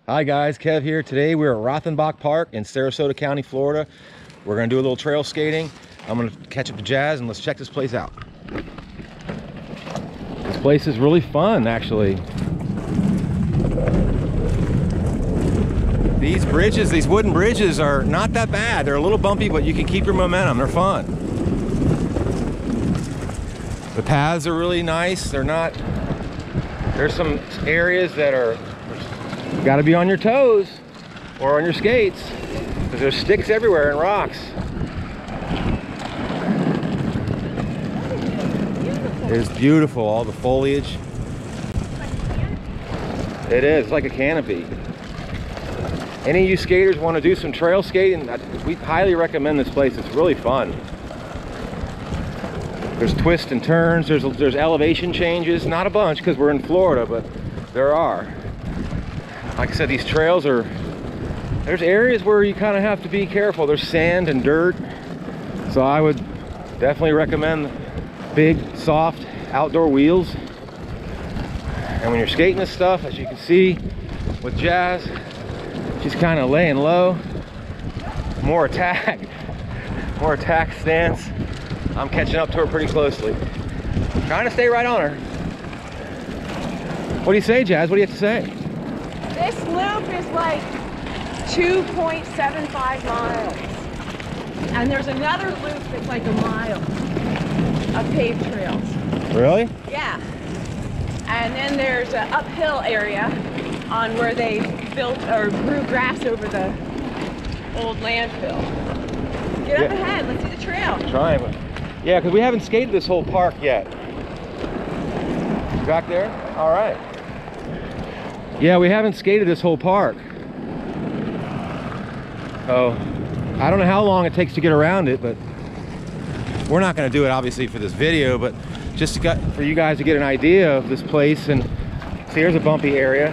Hi guys, Kev here. Today we're at Rothenbach Park in Sarasota County, Florida. We're gonna do a little trail skating. I'm gonna catch up to Jazz and let's check this place out. This place is really fun, actually. These bridges, these wooden bridges are not that bad. They're a little bumpy, but you can keep your momentum. They're fun. The paths are really nice. They're not, there's some areas that are, you gotta be on your toes or on your skates because there's sticks everywhere and rocks. It's beautiful, all the foliage. It is, it's like a canopy. Any of you skaters want to do some trail skating, we highly recommend this place. It's really fun. There's twists and turns, there's elevation changes, not a bunch because we're in Florida, but there are. Like I said, these trails are, there's areas where you kind of have to be careful. There's sand and dirt. So I would definitely recommend big, soft, outdoor wheels. And when you're skating this stuff, as you can see with Jazz, she's kind of laying low. More attack stance. I'm catching up to her pretty closely. Trying to stay right on her. What do you say, Jazz? What do you have to say? This loop is like 2.75 miles. And there's another loop that's like a mile of paved trails. Really? Yeah. And then there's an uphill area on where they built or grew grass over the old landfill. Get up ahead, let's see the trail. Trying. Yeah, because we haven't skated this whole park yet. Back there? All right. Yeah, we haven't skated this whole park. Oh, I don't know how long it takes to get around it, but we're not going to do it obviously for this video, but just for you guys to get an idea of this place. And see, here's a bumpy area.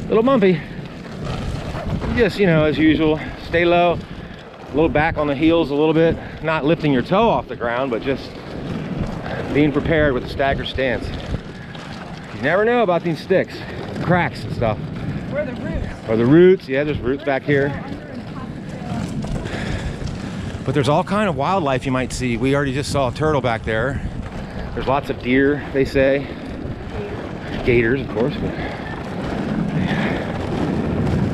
A little bumpy. Just, you know, as usual, stay low, a little back on the heels a little bit, not lifting your toe off the ground, but just being prepared with a stagger stance. You never know about these sticks, cracks and stuff. Where are the roots? Or the roots, yeah, there's roots back here. But there's all kind of wildlife you might see. We already just saw a turtle back there. There's lots of deer, they say. Gators, of course. But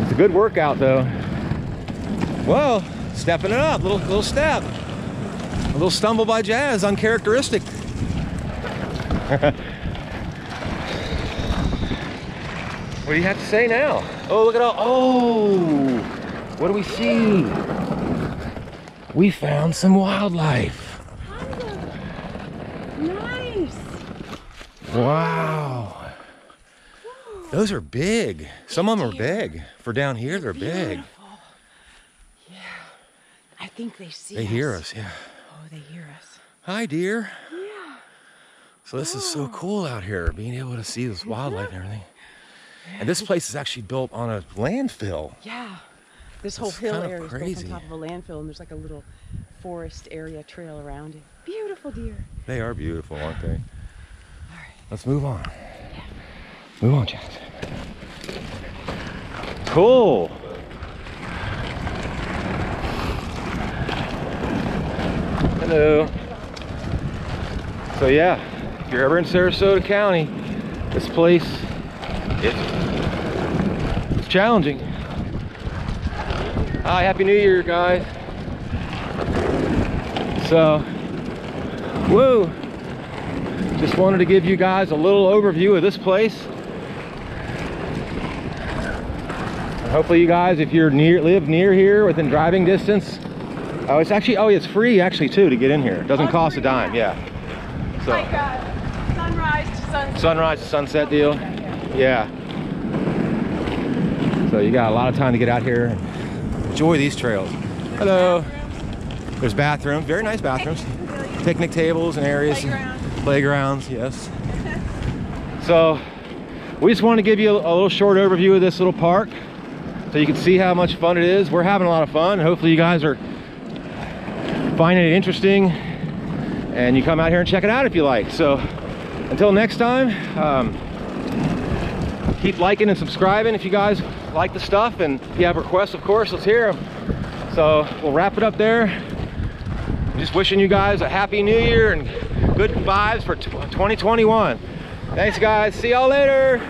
it's a good workout, though. Whoa, stepping it up, little step. A little stumble by Jazz, uncharacteristic. What do you have to say now? Oh, look at all, oh, what do we see? We found some wildlife. Nice. Wow. Those are big. Some of them are big. For down here, they're big. Yeah. I think they see us. They hear us, yeah. Oh, they hear us. Hi, dear. Yeah. So this is so cool out here, being able to see this wildlife and everything. And this place is actually built on a landfill. Yeah. This whole hill area is crazy. built on top of a landfill, and there's like a little forest area trail around it. Beautiful deer. They are beautiful, aren't they? All right. Let's move on. Yeah. Move on, Jazz. Cool. Hello. So yeah, if you're ever in Sarasota County, this place, it's challenging. Hi, Happy New Year, guys. So, woo. Just wanted to give you guys a little overview of this place. And hopefully you guys, if you're live near here within driving distance, oh, it's actually, oh, it's free actually too to get in here. It doesn't cost a dime, yeah. So, Like sunrise to sunset. Sunrise to sunset deal, yeah. So you got a lot of time to get out here and enjoy these trails. Hello. There's bathrooms, very nice bathrooms. Picnic tables and areas. Playgrounds, yes. So we just want to give you a little short overview of this little park so you can see how much fun it is. We're having a lot of fun. Hopefully you guys are finding it interesting and you come out here and check it out if you like. So until next time, Keep liking and subscribing if you guys like the stuff, and if you have requests, of course, let's hear them. So we'll wrap it up there. Just wishing you guys a happy new year and good vibes for 2021. Thanks guys, see y'all later.